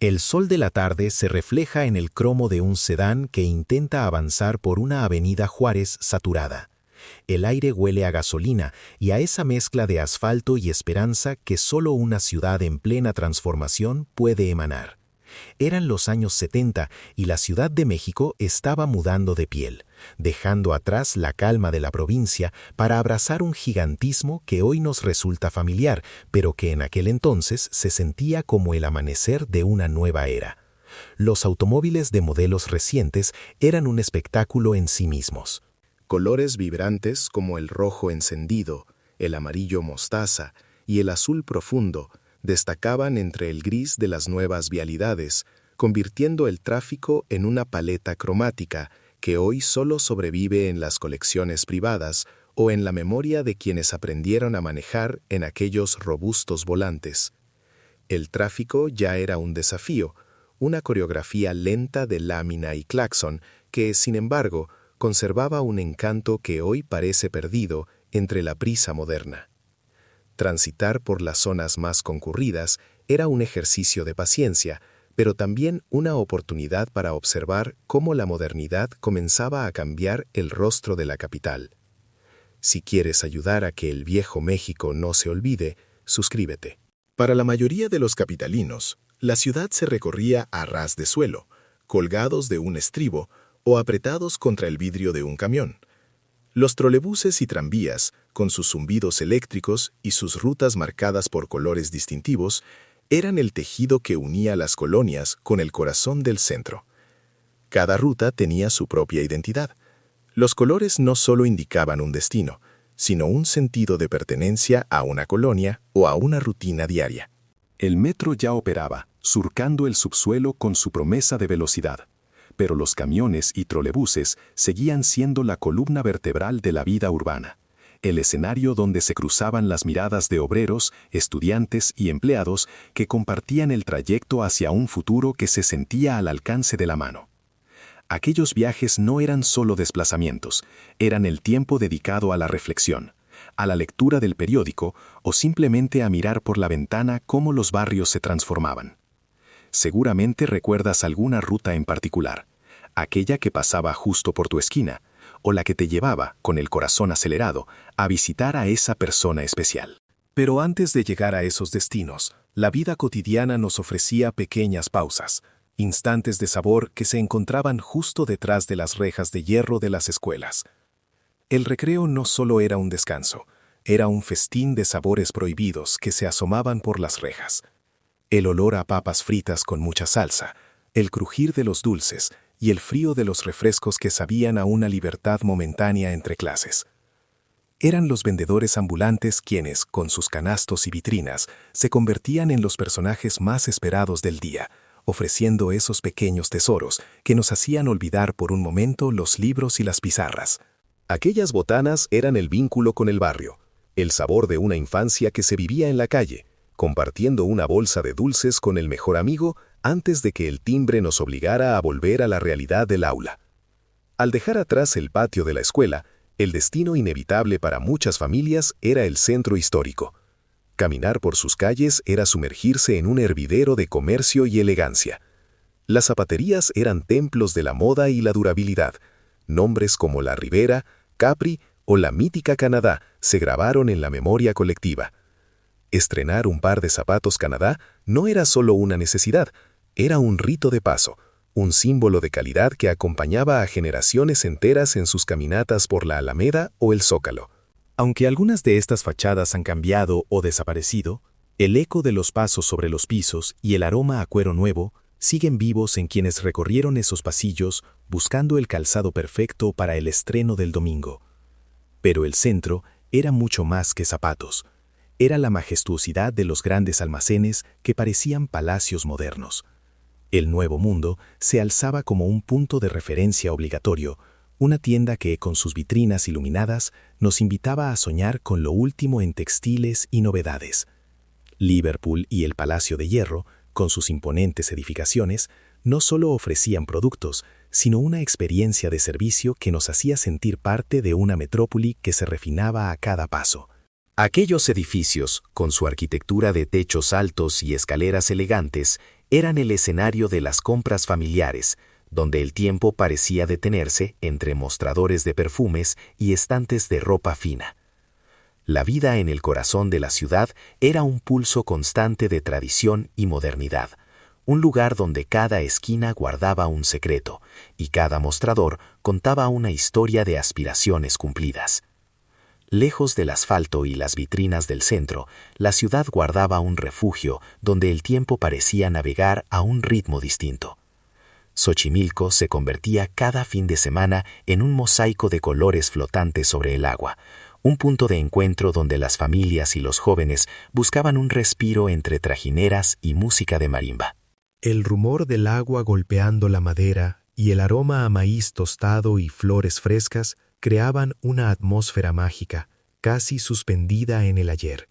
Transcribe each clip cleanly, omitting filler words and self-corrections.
El sol de la tarde se refleja en el cromo de un sedán que intenta avanzar por una avenida Juárez saturada. El aire huele a gasolina y a esa mezcla de asfalto y esperanza que solo una ciudad en plena transformación puede emanar. Eran los años 70 y la Ciudad de México estaba mudando de piel, dejando atrás la calma de la provincia para abrazar un gigantismo que hoy nos resulta familiar, pero que en aquel entonces se sentía como el amanecer de una nueva era. Los automóviles de modelos recientes eran un espectáculo en sí mismos. Colores vibrantes como el rojo encendido, el amarillo mostaza y el azul profundo destacaban entre el gris de las nuevas vialidades, convirtiendo el tráfico en una paleta cromática que hoy solo sobrevive en las colecciones privadas o en la memoria de quienes aprendieron a manejar en aquellos robustos volantes. El tráfico ya era un desafío, una coreografía lenta de lámina y claxon que, sin embargo, conservaba un encanto que hoy parece perdido entre la prisa moderna. Transitar por las zonas más concurridas era un ejercicio de paciencia, pero también una oportunidad para observar cómo la modernidad comenzaba a cambiar el rostro de la capital. Si quieres ayudar a que el viejo México no se olvide, suscríbete. Para la mayoría de los capitalinos, la ciudad se recorría a ras de suelo, colgados de un estribo o apretados contra el vidrio de un camión. Los trolebuses y tranvías, con sus zumbidos eléctricos y sus rutas marcadas por colores distintivos, eran el tejido que unía las colonias con el corazón del centro. Cada ruta tenía su propia identidad. Los colores no solo indicaban un destino, sino un sentido de pertenencia a una colonia o a una rutina diaria. El metro ya operaba, surcando el subsuelo con su promesa de velocidad. Pero los camiones y trolebuses seguían siendo la columna vertebral de la vida urbana, el escenario donde se cruzaban las miradas de obreros, estudiantes y empleados que compartían el trayecto hacia un futuro que se sentía al alcance de la mano. Aquellos viajes no eran solo desplazamientos, eran el tiempo dedicado a la reflexión, a la lectura del periódico o simplemente a mirar por la ventana cómo los barrios se transformaban. Seguramente recuerdas alguna ruta en particular, aquella que pasaba justo por tu esquina, o la que te llevaba, con el corazón acelerado, a visitar a esa persona especial. Pero antes de llegar a esos destinos, la vida cotidiana nos ofrecía pequeñas pausas, instantes de sabor que se encontraban justo detrás de las rejas de hierro de las escuelas. El recreo no solo era un descanso, era un festín de sabores prohibidos que se asomaban por las rejas. El olor a papas fritas con mucha salsa, el crujir de los dulces y el frío de los refrescos que sabían a una libertad momentánea entre clases. Eran los vendedores ambulantes quienes, con sus canastos y vitrinas, se convertían en los personajes más esperados del día, ofreciendo esos pequeños tesoros que nos hacían olvidar por un momento los libros y las pizarras. Aquellas botanas eran el vínculo con el barrio, el sabor de una infancia que se vivía en la calle, compartiendo una bolsa de dulces con el mejor amigo antes de que el timbre nos obligara a volver a la realidad del aula. Al dejar atrás el patio de la escuela, el destino inevitable para muchas familias era el centro histórico. Caminar por sus calles era sumergirse en un hervidero de comercio y elegancia. Las zapaterías eran templos de la moda y la durabilidad. Nombres como La Ribera, Capri o la mítica Canadá se grabaron en la memoria colectiva. Estrenar un par de zapatos Canadá no era solo una necesidad, era un rito de paso, un símbolo de calidad que acompañaba a generaciones enteras en sus caminatas por la Alameda o el Zócalo. Aunque algunas de estas fachadas han cambiado o desaparecido, el eco de los pasos sobre los pisos y el aroma a cuero nuevo siguen vivos en quienes recorrieron esos pasillos buscando el calzado perfecto para el estreno del domingo. Pero el centro era mucho más que zapatos. Era la majestuosidad de los grandes almacenes que parecían palacios modernos. El Nuevo Mundo se alzaba como un punto de referencia obligatorio, una tienda que, con sus vitrinas iluminadas, nos invitaba a soñar con lo último en textiles y novedades. Liverpool y el Palacio de Hierro, con sus imponentes edificaciones, no solo ofrecían productos, sino una experiencia de servicio que nos hacía sentir parte de una metrópoli que se refinaba a cada paso. Aquellos edificios, con su arquitectura de techos altos y escaleras elegantes, eran el escenario de las compras familiares, donde el tiempo parecía detenerse entre mostradores de perfumes y estantes de ropa fina. La vida en el corazón de la ciudad era un pulso constante de tradición y modernidad, un lugar donde cada esquina guardaba un secreto y cada mostrador contaba una historia de aspiraciones cumplidas. Lejos del asfalto y las vitrinas del centro, la ciudad guardaba un refugio donde el tiempo parecía navegar a un ritmo distinto. Xochimilco se convertía cada fin de semana en un mosaico de colores flotantes sobre el agua, un punto de encuentro donde las familias y los jóvenes buscaban un respiro entre trajineras y música de marimba. El rumor del agua golpeando la madera y el aroma a maíz tostado y flores frescas creaban una atmósfera mágica, casi suspendida en el ayer.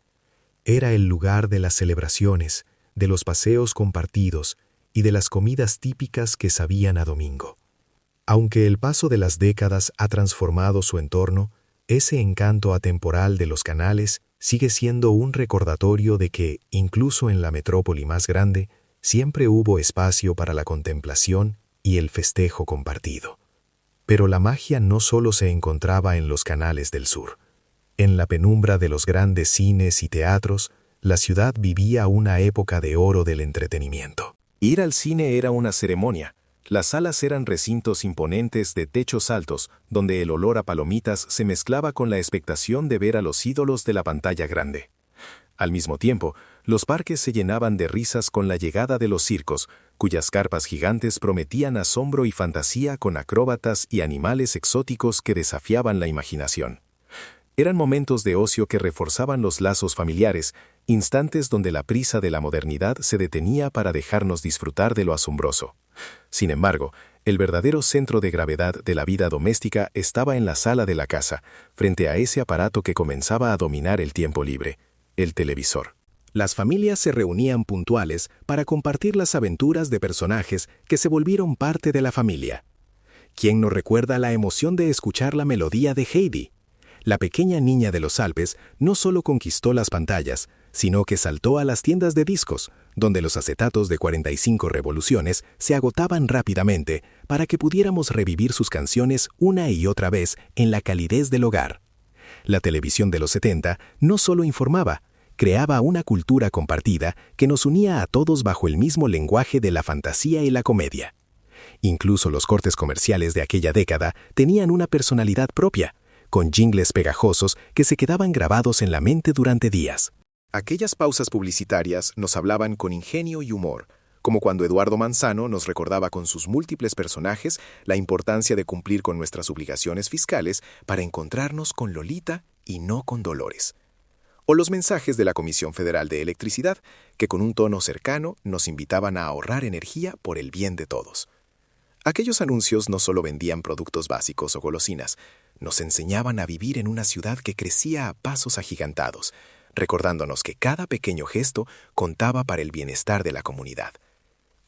Era el lugar de las celebraciones, de los paseos compartidos y de las comidas típicas que sabían a domingo. Aunque el paso de las décadas ha transformado su entorno, ese encanto atemporal de los canales sigue siendo un recordatorio de que, incluso en la metrópoli más grande, siempre hubo espacio para la contemplación y el festejo compartido. Pero la magia no solo se encontraba en los canales del sur. En la penumbra de los grandes cines y teatros, la ciudad vivía una época de oro del entretenimiento. Ir al cine era una ceremonia. Las salas eran recintos imponentes de techos altos, donde el olor a palomitas se mezclaba con la expectación de ver a los ídolos de la pantalla grande. Al mismo tiempo, los parques se llenaban de risas con la llegada de los circos, cuyas carpas gigantes prometían asombro y fantasía con acróbatas y animales exóticos que desafiaban la imaginación. Eran momentos de ocio que reforzaban los lazos familiares, instantes donde la prisa de la modernidad se detenía para dejarnos disfrutar de lo asombroso. Sin embargo, el verdadero centro de gravedad de la vida doméstica estaba en la sala de la casa, frente a ese aparato que comenzaba a dominar el tiempo libre, el televisor. Las familias se reunían puntuales para compartir las aventuras de personajes que se volvieron parte de la familia. ¿Quién no recuerda la emoción de escuchar la melodía de Heidi? La pequeña niña de los Alpes no solo conquistó las pantallas, sino que saltó a las tiendas de discos, donde los acetatos de 45 revoluciones se agotaban rápidamente para que pudiéramos revivir sus canciones una y otra vez en la calidez del hogar. La televisión de los 70 no solo informaba, creaba una cultura compartida que nos unía a todos bajo el mismo lenguaje de la fantasía y la comedia. Incluso los cortes comerciales de aquella década tenían una personalidad propia, con jingles pegajosos que se quedaban grabados en la mente durante días. Aquellas pausas publicitarias nos hablaban con ingenio y humor, como cuando Eduardo Manzano nos recordaba con sus múltiples personajes la importancia de cumplir con nuestras obligaciones fiscales para encontrarnos con Lolita y no con Dolores. O los mensajes de la Comisión Federal de Electricidad, que con un tono cercano nos invitaban a ahorrar energía por el bien de todos. Aquellos anuncios no solo vendían productos básicos o golosinas, nos enseñaban a vivir en una ciudad que crecía a pasos agigantados, recordándonos que cada pequeño gesto contaba para el bienestar de la comunidad.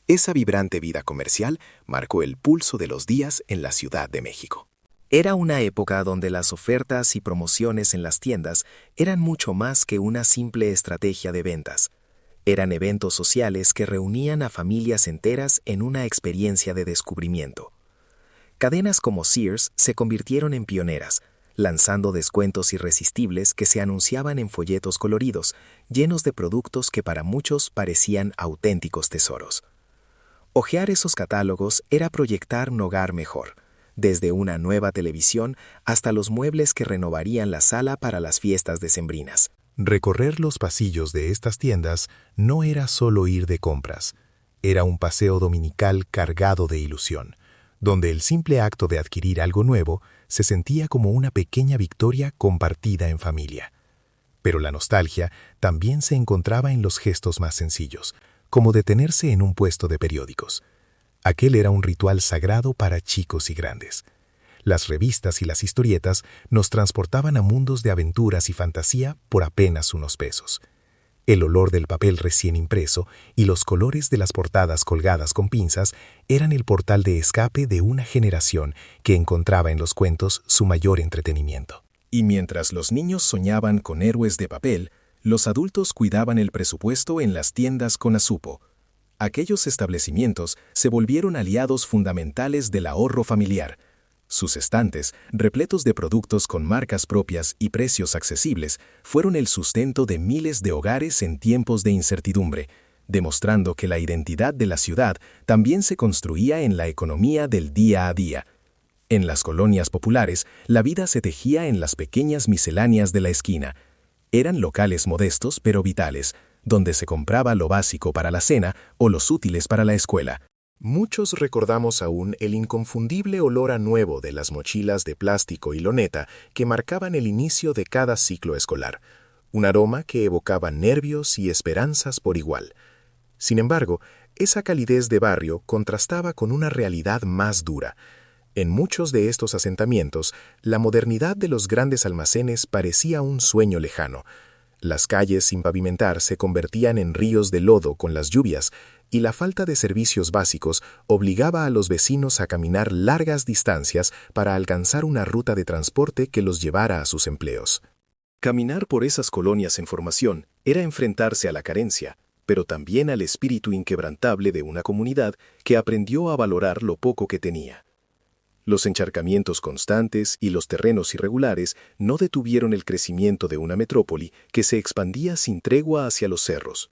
Esa vibrante vida comercial marcó el pulso de los días en la Ciudad de México. Era una época donde las ofertas y promociones en las tiendas eran mucho más que una simple estrategia de ventas. Eran eventos sociales que reunían a familias enteras en una experiencia de descubrimiento. Cadenas como Sears se convirtieron en pioneras, lanzando descuentos irresistibles que se anunciaban en folletos coloridos, llenos de productos que para muchos parecían auténticos tesoros. Hojear esos catálogos era proyectar un hogar mejor, desde una nueva televisión hasta los muebles que renovarían la sala para las fiestas decembrinas. Recorrer los pasillos de estas tiendas no era solo ir de compras, era un paseo dominical cargado de ilusión, donde el simple acto de adquirir algo nuevo se sentía como una pequeña victoria compartida en familia. Pero la nostalgia también se encontraba en los gestos más sencillos, como detenerse en un puesto de periódicos. Aquel era un ritual sagrado para chicos y grandes. Las revistas y las historietas nos transportaban a mundos de aventuras y fantasía por apenas unos pesos. El olor del papel recién impreso y los colores de las portadas colgadas con pinzas eran el portal de escape de una generación que encontraba en los cuentos su mayor entretenimiento. Y mientras los niños soñaban con héroes de papel, los adultos cuidaban el presupuesto en las tiendas con Azupo. Aquellos establecimientos se volvieron aliados fundamentales del ahorro familiar. Sus estantes, repletos de productos con marcas propias y precios accesibles, fueron el sustento de miles de hogares en tiempos de incertidumbre, demostrando que la identidad de la ciudad también se construía en la economía del día a día. En las colonias populares, la vida se tejía en las pequeñas misceláneas de la esquina. Eran locales modestos pero vitales, donde se compraba lo básico para la cena o los útiles para la escuela. Muchos recordamos aún el inconfundible olor a nuevo de las mochilas de plástico y loneta que marcaban el inicio de cada ciclo escolar, un aroma que evocaba nervios y esperanzas por igual. Sin embargo, esa calidez de barrio contrastaba con una realidad más dura. En muchos de estos asentamientos, la modernidad de los grandes almacenes parecía un sueño lejano. Las calles sin pavimentar se convertían en ríos de lodo con las lluvias, y la falta de servicios básicos obligaba a los vecinos a caminar largas distancias para alcanzar una ruta de transporte que los llevara a sus empleos. Caminar por esas colonias en formación era enfrentarse a la carencia, pero también al espíritu inquebrantable de una comunidad que aprendió a valorar lo poco que tenía. Los encharcamientos constantes y los terrenos irregulares no detuvieron el crecimiento de una metrópoli que se expandía sin tregua hacia los cerros.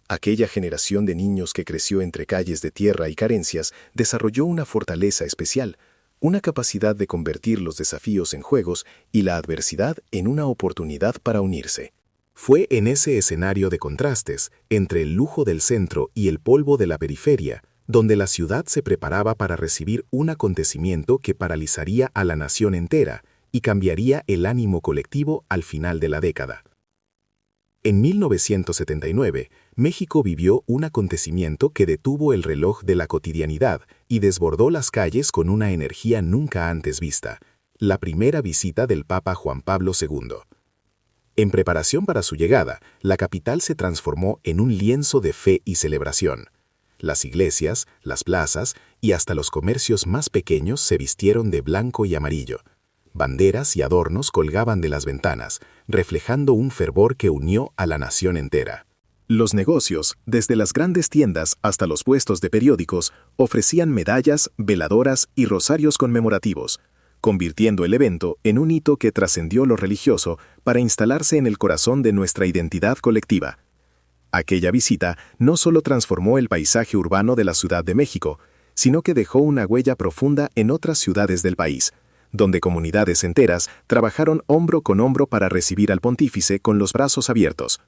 Aquella generación de niños que creció entre calles de tierra y carencias desarrolló una fortaleza especial, una capacidad de convertir los desafíos en juegos y la adversidad en una oportunidad para unirse. Fue en ese escenario de contrastes, entre el lujo del centro y el polvo de la periferia, donde la ciudad se preparaba para recibir un acontecimiento que paralizaría a la nación entera y cambiaría el ánimo colectivo al final de la década. En 1979, México vivió un acontecimiento que detuvo el reloj de la cotidianidad y desbordó las calles con una energía nunca antes vista: la primera visita del Papa Juan Pablo II. En preparación para su llegada, la capital se transformó en un lienzo de fe y celebración. Las iglesias, las plazas y hasta los comercios más pequeños se vistieron de blanco y amarillo. Banderas y adornos colgaban de las ventanas, reflejando un fervor que unió a la nación entera. Los negocios, desde las grandes tiendas hasta los puestos de periódicos, ofrecían medallas, veladoras y rosarios conmemorativos, convirtiendo el evento en un hito que trascendió lo religioso para instalarse en el corazón de nuestra identidad colectiva. Aquella visita no solo transformó el paisaje urbano de la Ciudad de México, sino que dejó una huella profunda en otras ciudades del país, donde comunidades enteras trabajaron hombro con hombro para recibir al pontífice con los brazos abiertos.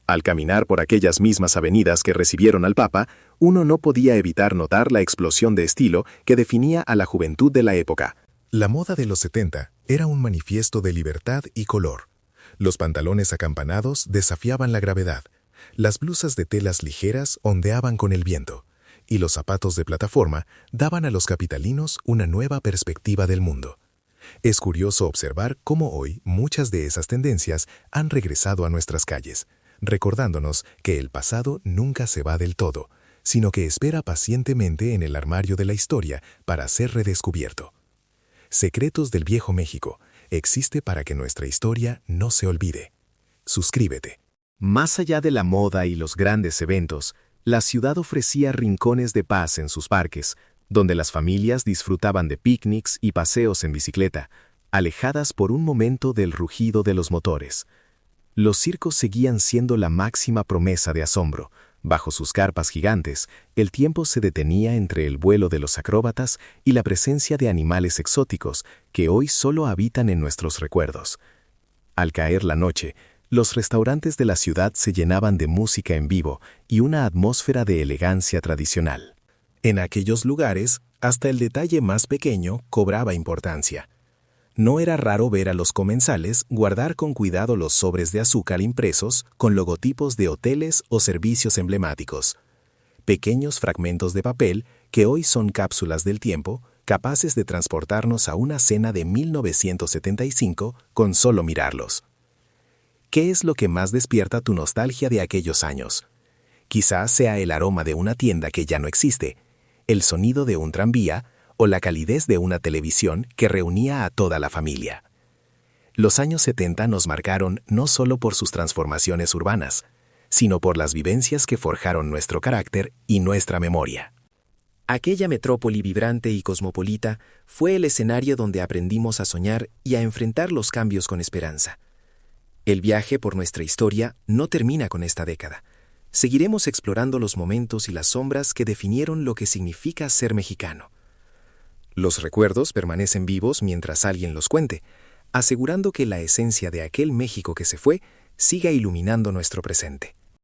Al caminar por aquellas mismas avenidas que recibieron al Papa, uno no podía evitar notar la explosión de estilo que definía a la juventud de la época. La moda de los 70 era un manifiesto de libertad y color. Los pantalones acampanados desafiaban la gravedad. Las blusas de telas ligeras ondeaban con el viento, y los zapatos de plataforma daban a los capitalinos una nueva perspectiva del mundo. Es curioso observar cómo hoy muchas de esas tendencias han regresado a nuestras calles, recordándonos que el pasado nunca se va del todo, sino que espera pacientemente en el armario de la historia para ser redescubierto. Secretos del Viejo México existe para que nuestra historia no se olvide. Suscríbete. Más allá de la moda y los grandes eventos, la ciudad ofrecía rincones de paz en sus parques, donde las familias disfrutaban de picnics y paseos en bicicleta, alejadas por un momento del rugido de los motores. Los circos seguían siendo la máxima promesa de asombro. Bajo sus carpas gigantes, el tiempo se detenía entre el vuelo de los acróbatas y la presencia de animales exóticos que hoy solo habitan en nuestros recuerdos. Al caer la noche, los restaurantes de la ciudad se llenaban de música en vivo y una atmósfera de elegancia tradicional. En aquellos lugares, hasta el detalle más pequeño cobraba importancia. No era raro ver a los comensales guardar con cuidado los sobres de azúcar impresos con logotipos de hoteles o servicios emblemáticos. Pequeños fragmentos de papel que hoy son cápsulas del tiempo, capaces de transportarnos a una cena de 1975 con solo mirarlos. ¿Qué es lo que más despierta tu nostalgia de aquellos años? Quizás sea el aroma de una tienda que ya no existe, el sonido de un tranvía o la calidez de una televisión que reunía a toda la familia. Los años 70 nos marcaron no solo por sus transformaciones urbanas, sino por las vivencias que forjaron nuestro carácter y nuestra memoria. Aquella metrópoli vibrante y cosmopolita fue el escenario donde aprendimos a soñar y a enfrentar los cambios con esperanza. El viaje por nuestra historia no termina con esta década. Seguiremos explorando los momentos y las sombras que definieron lo que significa ser mexicano. Los recuerdos permanecen vivos mientras alguien los cuente, asegurando que la esencia de aquel México que se fue siga iluminando nuestro presente.